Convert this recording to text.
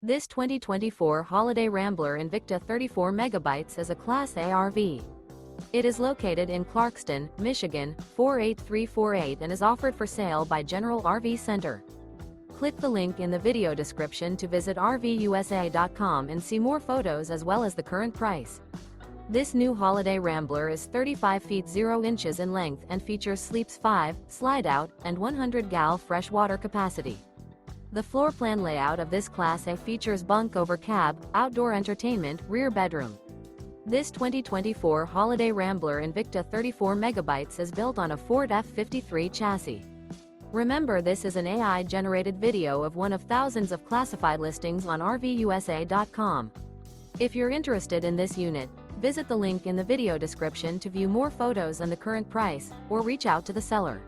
This 2024 Holiday Rambler Invicta 34 megabytes is a Class A RV. It is located in Clarkston, Michigan, 48348 and is offered for sale by General RV Center. Click the link in the video description to visit RVUSA.com and see more photos as well as the current price. This new Holiday Rambler is 35 feet 0 inches in length and features Sleeps 5, Slideout, and 100 gal fresh water capacity. The floor plan layout of this Class A features bunk over cab, outdoor entertainment, rear bedroom. This 2024 Holiday Rambler Invicta 34 megabytes is built on a Ford F-53 chassis. Remember, this is an AI-generated video of one of thousands of classified listings on RVUSA.com. If you're interested in this unit, visit the link in the video description to view more photos and the current price, or reach out to the seller.